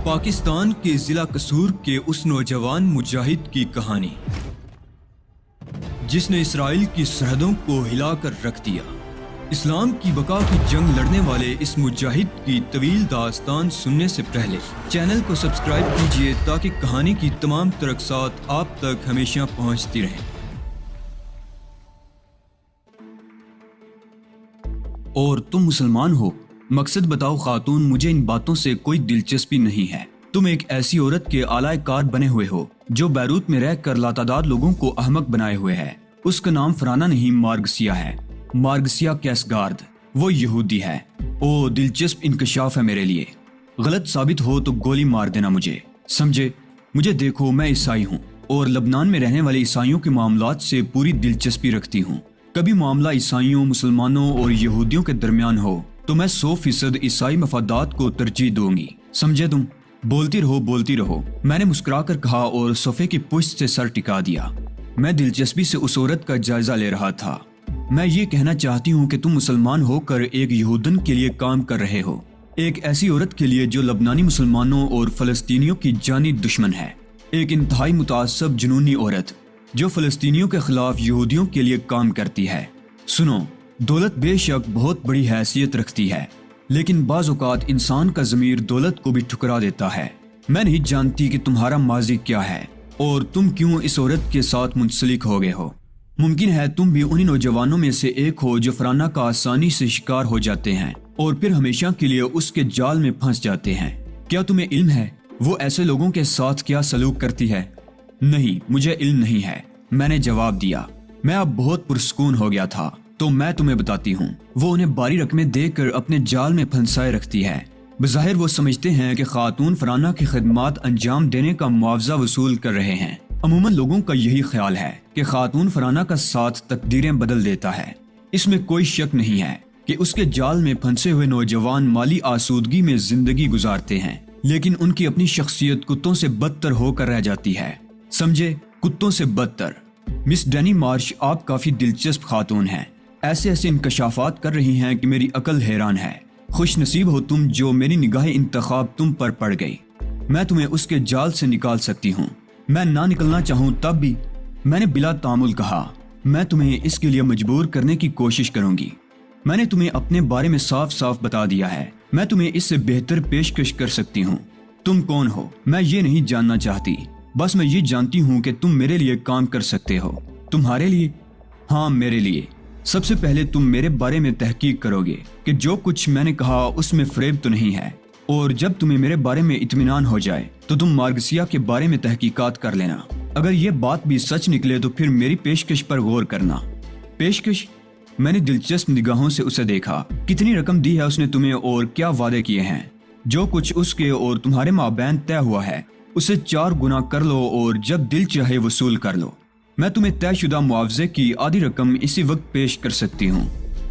پاکستان کے ضلع قصور کے اس نوجوان مجاہد کی کہانی جس نے اسرائیل کی سرحدوں کو ہلا کر رکھ دیا۔ اسلام کی بقا کی جنگ لڑنے والے اس مجاہد کی طویل داستان سننے سے پہلے چینل کو سبسکرائب کیجیے تاکہ کہانی کی تمام ترقصات آپ تک ہمیشہ پہنچتی رہیں۔ اور تم مسلمان ہو؟ مقصد بتاؤ خاتون، مجھے ان باتوں سے کوئی دلچسپی نہیں ہے۔ تم ایک ایسی عورت کے اعلی کار بنے ہوئے ہو جو بیروت میں رہ کر لاتعداد لوگوں کو احمق بنائے ہوئے ہے۔ اس کا نام فرانہ نہیں مارگسیا ہے، مارگسیا کیسگارد۔ وہ یہودی ہے۔ او دلچسپ انکشاف ہے میرے لیے۔ غلط ثابت ہو تو گولی مار دینا مجھے، سمجھے؟ مجھے دیکھو، میں عیسائی ہوں اور لبنان میں رہنے والے عیسائیوں کے معاملات سے پوری دلچسپی رکھتی ہوں۔ کبھی معاملہ عیسائیوں، مسلمانوں اور یہودیوں کے درمیان ہو تو میں 100% عیسائی مفادات کو ترجیح دوں گی، سمجھے تم؟ بولتی رہو، میں نے مسکرا کر کہا اور صوفے کی پشت سے سر ٹکا دیا۔ میں دلچسپی سے اس عورت کا جائزہ لے رہا تھا۔ میں یہ کہنا چاہتی ہوں کہ تم مسلمان ہو کر ایک یہودن کے لیے کام کر رہے ہو، ایک ایسی عورت کے لیے جو لبنانی مسلمانوں اور فلسطینیوں کی جانی دشمن ہے، ایک انتہائی متعصب جنونی عورت جو فلسطینیوں کے خلاف یہودیوں کے لیے کام کرتی ہے۔ سنو، دولت بے شک بہت بڑی حیثیت رکھتی ہے، لیکن بعض اوقات انسان کا ضمیر دولت کو بھی ٹھکرا دیتا ہے۔ میں نہیں جانتی کہ تمہارا ماضی کیا ہے اور تم کیوں اس عورت کے ساتھ منسلک ہو گئے ہو۔ ممکن ہے تم بھی انہی نوجوانوں میں سے ایک ہو جو فرانہ کا آسانی سے شکار ہو جاتے ہیں اور پھر ہمیشہ کے لیے اس کے جال میں پھنس جاتے ہیں۔ کیا تمہیں علم ہے وہ ایسے لوگوں کے ساتھ کیا سلوک کرتی ہے؟ نہیں، مجھے علم نہیں ہے، میں نے جواب دیا۔ میں اب بہت پرسکون ہو گیا تھا، تو میں تمہیں بتاتی ہوں۔ وہ انہیں باری رقمیں دے کر اپنے جال میں پھنسائے رکھتی ہے۔ بظاہر وہ سمجھتے ہیں کہ خاتون فرانہ کی خدمات انجام دینے کا معاوضہ وصول کر رہے ہیں۔ عموماً لوگوں کا یہی خیال ہے کہ خاتون فرانہ کا ساتھ تقدیریں بدل دیتا ہے۔ اس میں کوئی شک نہیں ہے کہ اس کے جال میں پھنسے ہوئے نوجوان مالی آسودگی میں زندگی گزارتے ہیں، لیکن ان کی اپنی شخصیت کتوں سے بدتر ہو کر رہ جاتی ہے، سمجھے؟ کتوں سے بدتر۔ مس ڈینی مارش، آپ کافی دلچسپ خاتون ہیں، ایسے انکشافات کر رہی ہیں کہ میری عقل حیران ہے۔ خوش نصیب ہو تم جو میری نگاہ انتخاب تم پر پڑ گئی۔ میں تمہیں اس کے جال سے نکال سکتی ہوں، میں نہ نکلنا چاہوں تب بھی۔ میں نے بلا تعامل کہا، میں تمہیں اس کے لیے مجبور کرنے کی کوشش کروں گی۔ میں نے تمہیں اپنے بارے میں صاف بتا دیا ہے، میں تمہیں اس سے بہتر پیشکش کر سکتی ہوں۔ تم کون ہو میں یہ نہیں جاننا چاہتی، بس میں یہ جانتی ہوں کہ تم میرے لیے کام کر سکتے ہو۔ تمہارے لیے؟ ہاں، میرے لیے۔ سب سے پہلے تم میرے بارے میں تحقیق کرو گے کہ جو کچھ میں نے کہا اس میں فریب تو نہیں ہے، اور جب تمہیں میرے بارے میں اطمینان ہو جائے تو تم مارگسیا کے بارے میں تحقیقات کر لینا۔ اگر یہ بات بھی سچ نکلے تو پھر میری پیشکش پر غور کرنا۔ پیشکش؟ میں نے دلچسپ نگاہوں سے اسے دیکھا۔ کتنی رقم دی ہے اس نے تمہیں اور کیا وعدے کیے ہیں؟ جو کچھ اس کے اور تمہارے مابین طے ہوا ہے اسے 4 گنا کر لو اور جب دل چاہے وصول کر لو۔ میں تمہیں طے شدہ معاوضے کی آدھی رقم اسی وقت پیش کر سکتی ہوں۔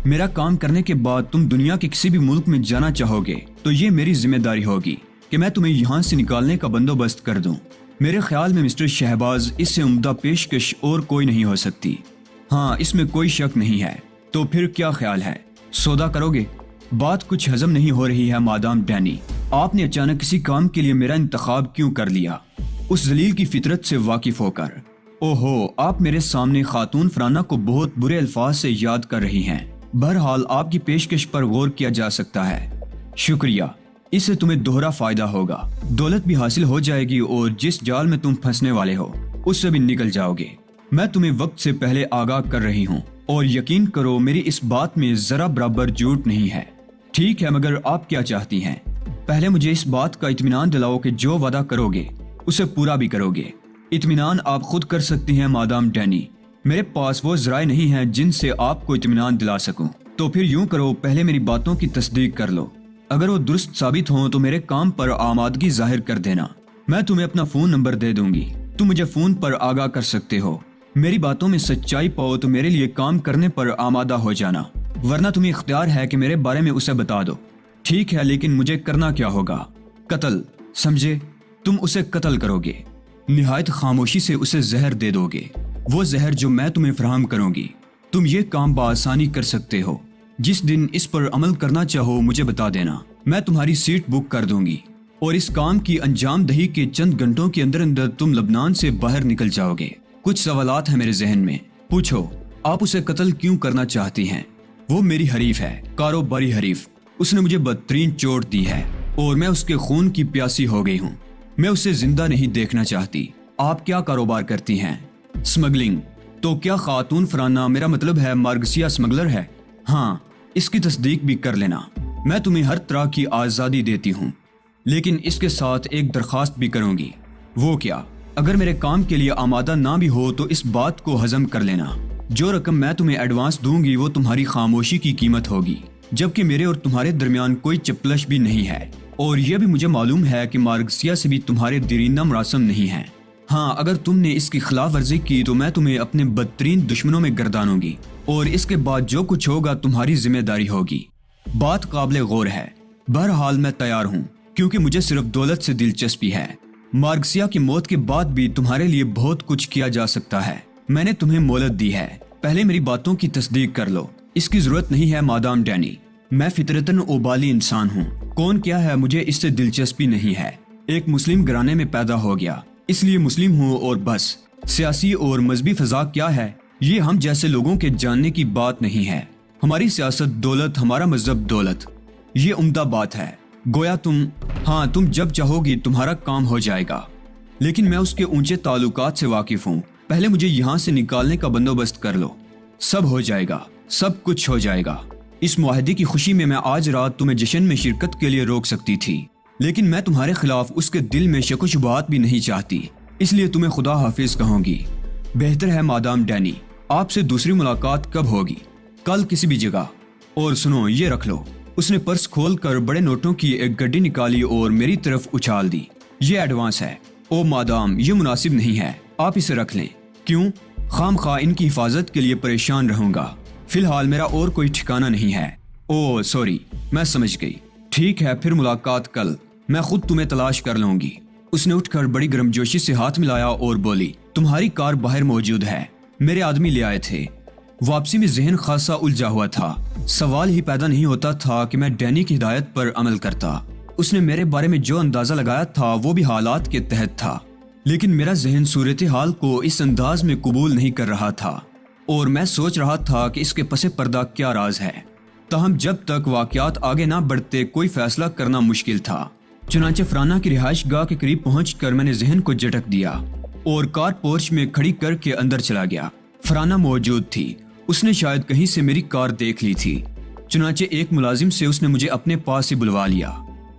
میرا کام کرنے کے بعد تم دنیا کے کسی بھی ملک میں جانا چاہو گے تو یہ میری ذمہ داری ہوگی کہ میں تمہیں یہاں سے نکالنے کا بندوبست کر دوں۔ میرے خیال میں مسٹر شہباز، اس سے عمدہ پیشکش اور کوئی نہیں ہو سکتی۔ ہاں، اس میں کوئی شک نہیں ہے۔ تو پھر کیا خیال ہے، سودا کرو گے؟ بات کچھ ہضم نہیں ہو رہی ہے مادام ڈینی، آپ نے اچانک کسی کام کے لیے میرا انتخاب کیوں کر لیا؟ اس ذلیل کی فطرت سے واقف ہو کر۔ اوہو، آپ میرے سامنے خاتون فرانہ کو بہت برے الفاظ سے یاد کر رہی ہیں۔ بہرحال آپ کی پیشکش پر غور کیا جا سکتا ہے۔ شکریہ، اس سے تمہیں دوہرا فائدہ ہوگا، دولت بھی حاصل ہو جائے گی اور جس جال میں تم پھنسنے والے ہو اس سے بھی نکل جاؤ گے۔ میں تمہیں وقت سے پہلے آگاہ کر رہی ہوں اور یقین کرو میری اس بات میں ذرا برابر جھوٹ نہیں ہے۔ ٹھیک ہے، مگر آپ کیا چاہتی ہیں؟ پہلے مجھے اس بات کا اطمینان دلاؤ کہ جو وعدہ کرو گے اسے پورا بھی کرو گے۔ اطمینان آپ خود کر سکتی ہیں مادام ڈینی، میرے پاس وہ ذرائع نہیں ہیں جن سے آپ کو اطمینان دلا سکوں۔ تو پھر یوں کرو، پہلے میری باتوں کی تصدیق کر لو، اگر وہ درست ثابت ہوں تو میرے کام پر آمادگی ظاہر کر دینا۔ میں تمہیں اپنا فون نمبر دے دوں گی، تم مجھے فون پر آگاہ کر سکتے ہو۔ میری باتوں میں سچائی پاؤ تو میرے لیے کام کرنے پر آمادہ ہو جانا، ورنہ تمہیں اختیار ہے کہ میرے بارے میں اسے بتا دو۔ ٹھیک ہے، لیکن مجھے کرنا کیا ہوگا؟ قتل، سمجھے؟ تم اسے قتل کرو گے، نہایت خاموشی سے اسے زہر دے دو گے، وہ زہر جو میں تمہیں فراہم کروں گی۔ تم یہ کام بآسانی کر سکتے ہو، جس دن اس پر عمل کرنا چاہو مجھے بتا دینا، میں تمہاری سیٹ بک کر دوں گی اور اس کام کی انجام دہی کے چند گھنٹوں کے اندر اندر تم لبنان سے باہر نکل جاؤ گے۔ کچھ سوالات ہیں میرے ذہن میں، پوچھو آپ اسے قتل کیوں کرنا چاہتی ہیں؟ وہ میری حریف ہے، کاروباری حریف، اس نے مجھے بدترین چوٹ دی ہے اور میں اس کے خون کی پیاسی ہو گئی ہوں۔ میں اسے زندہ نہیں دیکھنا چاہتی۔ آپ کیا کاروبار کرتی ہیں؟ سمگلنگ۔ تو کیا خاتون فرانہ میرا مطلب ہے مارگسیا سمگلر ہے؟ ہاں، اس کی تصدیق بھی کر لینا۔ میں تمہیں ہر طرح کی آزادی دیتی ہوں، لیکن اس کے ساتھ ایک درخواست بھی کروں گی۔ وہ کیا؟ اگر میرے کام کے لیے آمادہ نہ بھی ہو تو اس بات کو ہضم کر لینا، جو رقم میں تمہیں ایڈوانس دوں گی وہ تمہاری خاموشی کی قیمت ہوگی، جبکہ میرے اور تمہارے درمیان کوئی چپلش بھی نہیں ہے، اور یہ بھی مجھے معلوم ہے کہ مارگسیا سے بھی تمہارے دیرینہ مراسم نہیں ہیں۔ ہاں، اگر تم نے اس کی خلاف ورزی کی تو میں تمہیں اپنے بدترین دشمنوں میں گردانوں گی، اور اس کے بعد جو کچھ ہوگا تمہاری ذمہ داری ہوگی۔ بات قابل غور ہے۔ بہرحال میں تیار ہوں، کیونکہ مجھے صرف دولت سے دلچسپی ہے۔ مارگسیا کی موت کے بعد بھی تمہارے لیے بہت کچھ کیا جا سکتا ہے۔ میں نے تمہیں مہلت دی ہے، پہلے میری باتوں کی تصدیق کر لو۔ اس کی ضرورت نہیں ہے مادام ڈینی، میں فطرتاً اوبالی انسان ہوں۔ کون کیا ہے مجھے اس سے دلچسپی نہیں ہے۔ ایک مسلم گھرانے میں پیدا ہو گیا، اس لیے مسلم ہوں اور بس۔ سیاسی اور مذہبی فضا کیا ہے، یہ ہم جیسے لوگوں کے جاننے کی بات نہیں ہے۔ ہماری سیاست دولت، ہمارا مذہب دولت، یہ عمدہ بات ہے۔ گویا تم جب چاہو گی تمہارا کام ہو جائے گا، لیکن میں اس کے اونچے تعلقات سے واقف ہوں۔ پہلے مجھے یہاں سے نکالنے کا بندوبست کر لو، سب ہو جائے گا، سب کچھ ہو جائے گا۔ اس معاہدے کی خوشی میں آج رات تمہیں جشن میں شرکت کے لیے روک سکتی تھی، لیکن میں تمہارے خلاف اس کے دل میں شک و شبہات بھی نہیں چاہتی، اس لیے تمہیں خدا حافظ کہوں گی۔ بہتر ہے مادام ڈینی، آپ سے دوسری ملاقات کب ہوگی؟ کل کسی بھی جگہ۔ اور سنو، یہ رکھ لو۔ اس نے پرس کھول کر بڑے نوٹوں کی ایک گڈی نکالی اور میری طرف اچھال دی۔ یہ ایڈوانس ہے۔ او مادام، یہ مناسب نہیں ہے، آپ اسے رکھ لیں۔ کیوں؟ خام خواہ ان کی حفاظت کے لیے پریشان رہوں گا۔ فی الحال میرا اور کوئی ٹھکانہ نہیں ہے۔ او سوری، میں سمجھ گئی۔ ٹھیک ہے، پھر ملاقات کل، میں خود تمہیں تلاش کر لوں گی۔ اس نے اٹھ کر بڑی گرمجوشی سے ہاتھ ملایا اور بولی، تمہاری کار باہر موجود ہے، میرے آدمی لے آئے تھے۔ واپسی میں ذہن خاصا الجھا ہوا تھا۔ سوال ہی پیدا نہیں ہوتا تھا کہ میں ڈینی کی ہدایت پر عمل کرتا۔ اس نے میرے بارے میں جو اندازہ لگایا تھا وہ بھی حالات کے تحت تھا، لیکن میرا ذہن صورتحال کو اس انداز میں قبول نہیں کر رہا تھا، اور میں سوچ رہا تھا کہ اس کے پس پردہ کیا راز ہے۔ تاہم جب تک واقعات آگے نہ بڑھتے کوئی فیصلہ کرنا مشکل تھا۔ چنانچہ فرانہ کی رہائش گاہ کے قریب پہنچ کر میں نے ذہن کو جھٹک دیا اور کار پورچ میں کھڑی کر کے اندر چلا گیا۔ فرانہ موجود تھی، اس نے شاید کہیں سے میری کار دیکھ لی تھی۔ چنانچہ ایک ملازم سے اس نے مجھے اپنے پاس سے بلوا لیا۔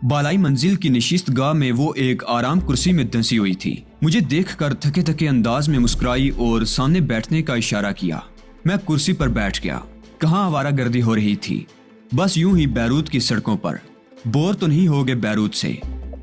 بالائی منزل کی نشست گاہ میں وہ ایک آرام کرسی میں دھنسی ہوئی تھی۔ مجھے دیکھ کر تھکے تھکے انداز میں مسکرائی اور سامنے بیٹھنے کا اشارہ کیا۔ میں کرسی پر بیٹھ گیا۔ کہاں آوارہ گردی ہو رہی تھی؟ بس یوں ہی بیروت کی سڑکوں پر۔ بور تو نہیں ہوگے بیروت سے؟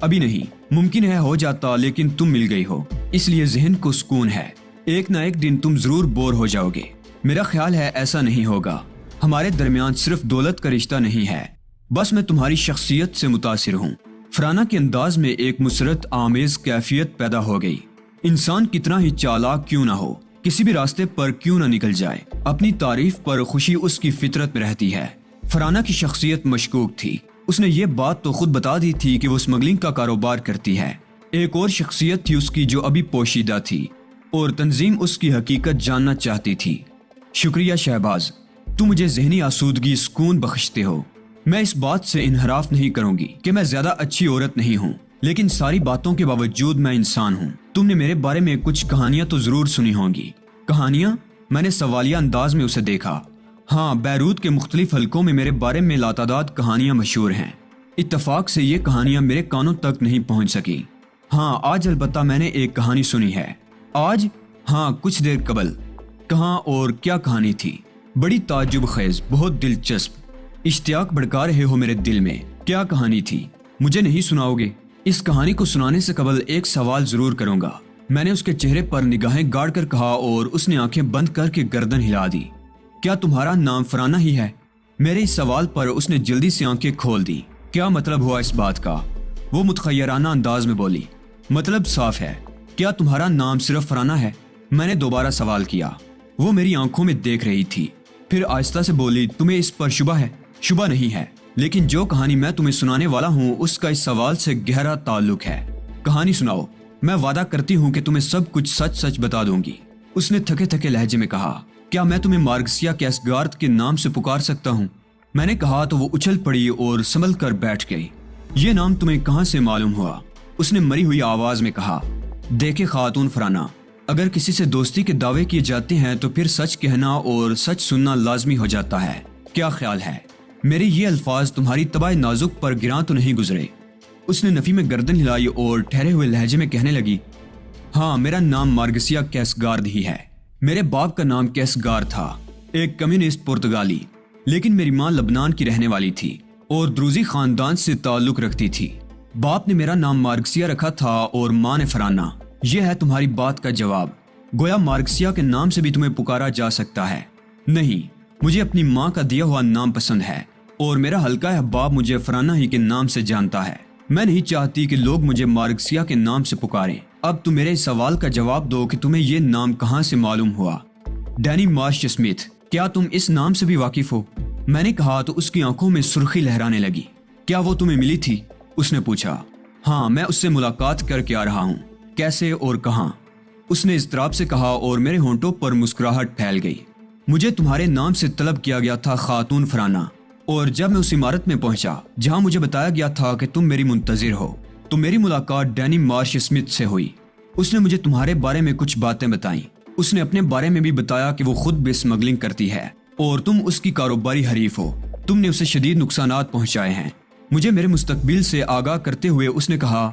ابھی نہیں، ممکن ہے ہو جاتا، لیکن تم مل گئی ہو، اس لیے ذہن کو سکون ہے۔ ایک نہ ایک دن تم ضرور بور ہو جاؤ گے۔ میرا خیال ہے ایسا نہیں ہوگا۔ ہمارے درمیان صرف دولت کا رشتہ نہیں ہے، بس میں تمہاری شخصیت سے متاثر ہوں۔ فرانہ کے انداز میں ایک مسرت آمیز کیفیت پیدا ہو گئی۔ انسان کتنا ہی چالاک کیوں نہ ہو، کسی بھی راستے پر کیوں نہ نکل جائے، اپنی تعریف پر خوشی اس کی فطرت میں رہتی ہے۔ فرانہ کی شخصیت مشکوک تھی۔ اس نے یہ بات تو خود بتا دی تھی کہ وہ اسمگلنگ کا کاروبار کرتی ہے۔ ایک اور شخصیت تھی اس کی جو ابھی پوشیدہ تھی، اور تنظیم اس کی حقیقت جاننا چاہتی تھی۔ شکریہ شہباز، تم مجھے ذہنی آسودگی سکون بخشتے ہو۔ میں اس بات سے انحراف نہیں کروں گی کہ میں زیادہ اچھی عورت نہیں ہوں، لیکن ساری باتوں کے باوجود میں انسان ہوں۔ تم نے میرے بارے میں کچھ کہانیاں تو ضرور سنی ہوں گی۔ کہانیاں؟ میں نے سوالیہ انداز میں اسے دیکھا۔ ہاں، بیروت کے مختلف حلقوں میں میرے بارے میں لاتعداد کہانیاں مشہور ہیں۔ اتفاق سے یہ کہانیاں میرے کانوں تک نہیں پہنچ سکی۔ ہاں، آج البتہ میں نے ایک کہانی سنی ہے۔ آج؟ ہاں، کچھ دیر قبل۔ کہاں اور کیا کہانی تھی؟ بڑی تعجب خیز، بہت دلچسپ۔ اشتیاق بھڑکا رہے ہو میرے دل میں۔ کیا کہانی تھی؟ مجھے نہیں سناؤ گے؟ اس کہانی کو سنانے سے قبل ایک سوال ضرور کروں گا۔ میں نے اس کے چہرے پر نگاہیں گاڑ کر کہا اور اس نے آنکھیں بند کر کے گردن ہلا دی۔ کیا تمہارا نام فرانہ ہی ہے؟ میرے اس سوال پر اس نے جلدی سے آنکھیں کھول دی۔ کیا مطلب ہوا اس بات کا؟ وہ متخیرانہ انداز میں بولی۔ مطلب صاف ہے، کیا تمہارا نام صرف فرانہ ہے؟ میں نے دوبارہ سوال کیا۔ وہ میری آنکھوں میں دیکھ رہی تھی، پھر آہستہ سے بولی، تمہیں اس پر شبہ ہے؟ شبہ نہیں ہے، لیکن جو کہانی میں تمہیں سنانے والا ہوں اس کا اس سوال سے گہرا تعلق ہے۔ کہانی سناؤ، میں وعدہ کرتی ہوں کہ تمہیں سب کچھ سچ سچ بتا دوں گی۔ اس نے تھکے تھکے لہجے میں کہا، کیا میں تمہیں مارگسیا کیسگارد کے نام سے پکار سکتا ہوں؟ میں نے کہا تو وہ اچھل پڑی اور سنبھل کر بیٹھ گئی۔ یہ نام تمہیں کہاں سے معلوم ہوا؟ اس نے مری ہوئی آواز میں کہا۔ دیکھے خاتون فرانہ، اگر کسی سے دوستی کے دعوے کیے جاتے ہیں تو پھر سچ کہنا اور سچ سننا لازمی ہو جاتا ہے۔ کیا خیال ہے میرے یہ الفاظ تمہاری طبع نازک پر گراں تو نہیں گزرے؟ اس نے نفی میں گردن ہلائی اور ٹھہرے ہوئے لہجے میں کہنے لگی، ہاں میرا نام مارگسیا کیسگارد ہی ہے۔ میرے باپ کا نام کیسگار تھا، ایک کمیونسٹ پرتگالی، لیکن میری ماں لبنان کی رہنے والی تھی اور دروزی خاندان سے تعلق رکھتی تھی۔ باپ نے میرا نام مارگسیا رکھا تھا اور ماں نے فرانہ۔ یہ ہے تمہاری بات کا جواب۔ گویا مارگسیا کے نام سے بھی تمہیں پکارا جا سکتا ہے۔ نہیں، مجھے اپنی ماں کا دیا ہوا نام پسند ہے اور میرا حلقہ احباب مجھے فرانہ ہی کے نام سے جانتا ہے۔ میں نہیں چاہتی کہ لوگ مجھے مارگسیا کے نام سے پکاریں۔ اب تم میرے سوال کا جواب دو کہ تمہیں یہ نام کہاں سے معلوم ہوا؟ ڈینی مارش اسمتھ، کیا تم اس نام سے بھی واقف ہو؟ میں نے کہا تو اس کی آنکھوں میں سرخی لہرانے لگی۔ کیا وہ تمہیں ملی تھی؟ اس نے پوچھا۔ ہاں، میں اس سے ملاقات کر کے آ رہا ہوں۔ کیسے اور کہاں؟ اس نے اضطراب سے کہا اور میرے ہونٹوں پر مسکراہٹ پھیل گئی۔ مجھے تمہارے نام سے طلب کیا گیا تھا خاتون فرانہ، اور جب میں اس عمارت میں پہنچا جہاں مجھے بتایا گیا تھا کہ تم میری منتظر ہو تو میری ملاقات ڈینی مارش اسمتھ سے ہوئی۔ اس نے مجھے تمہارے بارے میں کچھ باتیں بتائیں۔ اس نے اپنے بارے میں بھی بتایا کہ وہ خود بھی اسمگلنگ کرتی ہے اور تم اس کی کاروباری حریف ہو۔ تم نے اسے شدید نقصانات پہنچائے ہیں۔ مجھے میرے مستقبل سے آگاہ کرتے ہوئے اس نے کہا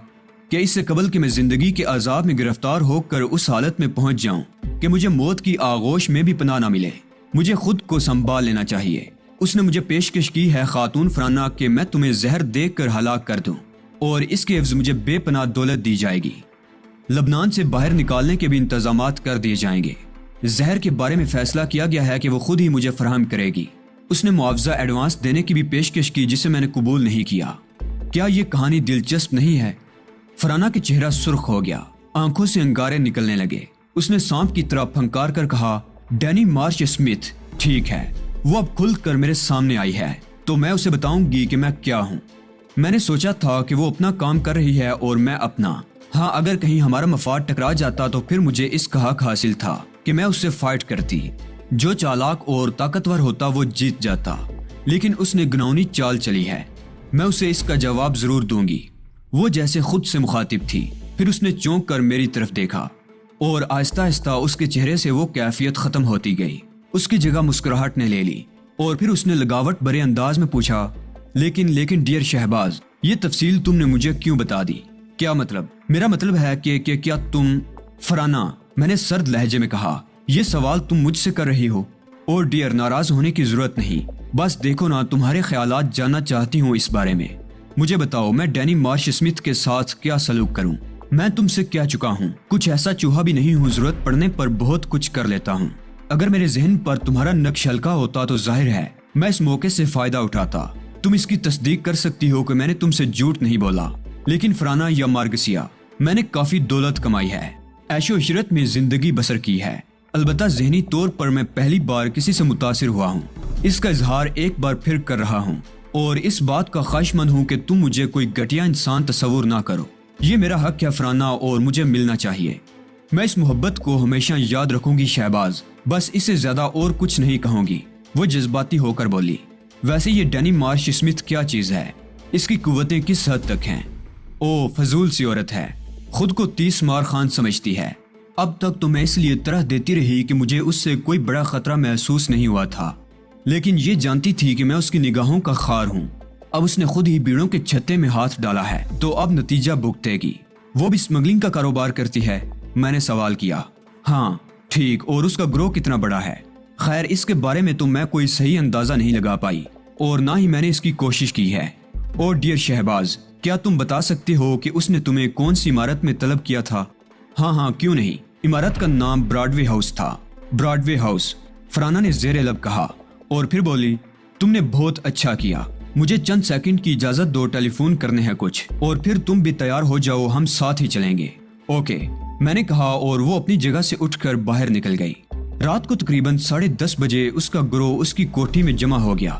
کہ اس سے قبل کہ میں زندگی کے عذاب میں گرفتار ہو کر اس حالت میں پہنچ جاؤں کہ مجھے موت کی آغوش میں بھی پناہ نہ ملے، مجھے خود کو سنبھال لینا چاہیے۔ اس نے مجھے پیشکش کی ہے خاتون فرانہ کہ میں تمہیں زہر دے کر ہلاک کر دوں اور اس کے عوض مجھے بے پناہ دولت دی جائے گی۔ لبنان سے باہر نکالنے کے بھی انتظامات کر دیے جائیں گے۔ زہر کے بارے میں فیصلہ کیا گیا ہے کہ وہ خود ہی مجھے فراہم کرے گی۔ اس نے معاوضہ ایڈوانس دینے کی بھی پیشکش کی جسے میں نے قبول نہیں کیا۔ کیا یہ کہانی دلچسپ نہیں ہے؟ فرانہ کے چہرہ سرخ ہو گیا، آنکھوں سے انگارے نکلنے لگے۔ اس نے سانپ کی طرح پھنکار کر کہا، ڈینی مارش اسمتھ، ٹھیک ہے، وہ اب کھل کر میرے سامنے آئی ہے تو میں اسے بتاؤں گی کہ میں کیا ہوں۔ میں نے سوچا تھا کہ وہ اپنا کام کر رہی ہے اور میں اپنا۔ ہاں، اگر کہیں ہمارا مفاد ٹکرا جاتا تو پھر مجھے اس کا حق حاصل تھا کہ میں اس سے فائٹ کرتی۔ جو چالاک اور طاقتور ہوتا وہ جیت جاتا، لیکن اس نے گناؤنی چال چلی ہے۔ میں اسے اس کا جواب ضرور دوں گی۔ وہ جیسے خود سے مخاطب تھی۔ پھر اس نے چونک کر میری طرف دیکھا اور آہستہ آہستہ اس کے چہرے سے وہ کیفیت ختم ہوتی گئی۔ اس کی جگہ مسکراہٹ نے لے لی اور پھر اس نے لگاوٹ بھرے انداز میں پوچھا، لیکن ڈیئر شہباز، یہ تفصیل تم نے مجھے کیوں بتا دی؟ کیا مطلب؟ میرا مطلب ہے کہ کیا تم فرانہ، میں نے سرد لہجے میں کہا، یہ سوال تم مجھ سے کر رہی ہو؟ اور ڈیئر، ناراض ہونے کی ضرورت نہیں، بس دیکھو نا، تمہارے خیالات جاننا چاہتی ہوں اس بارے میں۔ مجھے بتاؤ، میں ڈینی مارش اسمتھ کے ساتھ کیا سلوک کروں؟ میں تم سے کیا چکا ہوں؟ کچھ ایسا چوہا بھی نہیں ہوں، ضرورت پڑنے پر بہت کچھ کر لیتا ہوں۔ اگر میرے ذہن پر تمہارا نقش ہلکا ہوتا تو ظاہر ہے میں اس موقع سے فائدہ اٹھاتا۔ تم اس کی تصدیق کر سکتی ہو کہ میں نے تم سے جھوٹ نہیں بولا۔ لیکن فرانہ یا مارگسیا، میں نے کافی دولت کمائی ہے، عیش و عشرت میں زندگی بسر کی ہے۔ البتہ ذہنی طور پر میں پہلی بار کسی سے متاثر ہوا ہوں۔ اس کا اظہار ایک بار پھر کر رہا ہوں اور اس بات کا خواہش مند ہوں کہ تم مجھے کوئی گھٹیا انسان تصور نہ کرو۔ یہ میرا حق ہے فرانہ اور مجھے ملنا چاہیے۔ میں اس محبت کو ہمیشہ یاد رکھوں گی شہباز، بس اس سے زیادہ اور کچھ نہیں کہوں گی۔ وہ جذباتی ہو کر بولی، ویسے یہ ڈینی مارش اسمتھ کیا چیز ہے؟ اس کی قوتیں کس حد تک ہیں؟ او، فضول سی عورت ہے، خود کو 30 مار خان سمجھتی ہے۔ اب تک تو میں اس لیے طرح دیتی رہی کہ مجھے اس سے کوئی بڑا خطرہ محسوس نہیں ہوا تھا، لیکن یہ جانتی تھی کہ میں اس کی نگاہوں کا خار ہوں۔ اب اس نے خود ہی بیڑوں کے چھتے میں ہاتھ ڈالا ہے تو اب نتیجہ بھگتے گی۔ وہ بھی اسمگلنگ کا کاروبار کرتی ہے؟ میں نے سوال کیا۔ ہاں، ٹھیک، اور اس کا گروہ کتنا بڑا ہے؟ خیر، اس کے بارے میں تو میں کوئی صحیح اندازہ نہیں لگا پائی اور نہ ہی میں نے اس کی کوشش کی ہے۔ اور ڈیئر شہباز، کیا تم بتا سکتے ہو کہ اس نے تمہیں کون سی عمارت میں طلب کیا تھا؟ ہاں، کیوں نہیں، عمارت کا نام براڈ وے ہاؤس تھا۔ براڈ وے ہاؤس، فرانہ نے زیر لب کہا اور پھر بولی، تم نے بہت اچھا کیا۔ مجھے چند سیکنڈ کی اجازت دو، ٹیلی فون کرنے ہیں کچھ، اور پھر تم بھی تیار ہو جاؤ، ہم ساتھ ہی چلیں گے۔ اوکے، میں نے کہا اور وہ اپنی جگہ سے اٹھ کر باہر نکل گئی۔ رات کو تقریباً 10:30 بجے اس کا گروہ اس کی کوٹھی میں جمع ہو گیا۔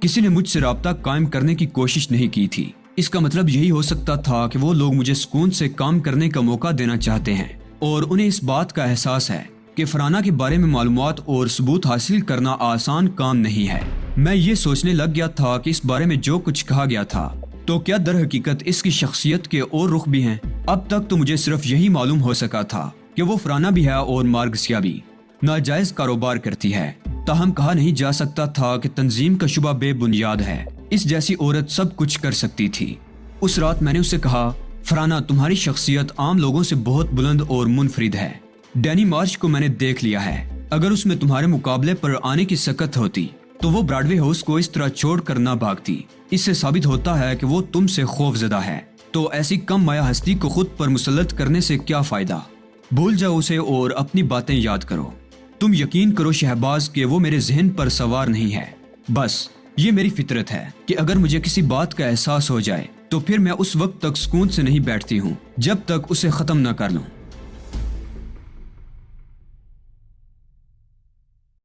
کسی نے مجھ سے رابطہ قائم کرنے کی کوشش نہیں کی تھی۔ اس کا مطلب یہی ہو سکتا تھا کہ وہ لوگ مجھے سکون سے کام کرنے کا موقع دینا چاہتے ہیں اور انہیں اس بات کا احساس ہے کہ فرانہ کے بارے میں معلومات اور ثبوت حاصل کرنا آسان کام نہیں ہے۔ میں یہ سوچنے لگ گیا تھا کہ اس بارے میں جو کچھ کہا گیا تھا تو کیا در حقیقت اس کی شخصیت کے اور رخ بھی ہیں؟ اب تک تو مجھے صرف یہی معلوم ہو سکا تھا کہ وہ فرانہ بھی ہے اور مارگسیا بھی ناجائز کاروبار کرتی ہے، تاہم کہا نہیں جا سکتا تھا کہ تنظیم کا شبہ بے بنیاد ہے۔ اس جیسی عورت سب کچھ کر سکتی تھی۔ اس رات میں نے اسے کہا، فرانہ تمہاری شخصیت عام لوگوں سے بہت بلند اور منفرد ہے۔ ڈینی مارش کو میں نے دیکھ لیا ہے، اگر اس میں تمہارے مقابلے پر آنے کی سکت ہوتی تو وہ براڈوے ہاؤس کو اس طرح چھوڑ کر نہ بھاگتی۔ اس سے ثابت ہوتا ہے کہ وہ تم سے خوف زدہ ہے، تو ایسی کم مایہ ہستی کو خود پر مسلط کرنے سے کیا فائدہ؟ بھول جاؤ اسے اور اپنی باتیں یاد کرو۔ تم یقین کرو شہباز کہ وہ میرے ذہن پر سوار نہیں ہے۔ بس یہ میری فطرت ہے کہ اگر مجھے کسی بات کا احساس ہو جائے تو پھر میں اس وقت تک سکون سے نہیں بیٹھتی ہوں جب تک اسے ختم نہ کر لوں۔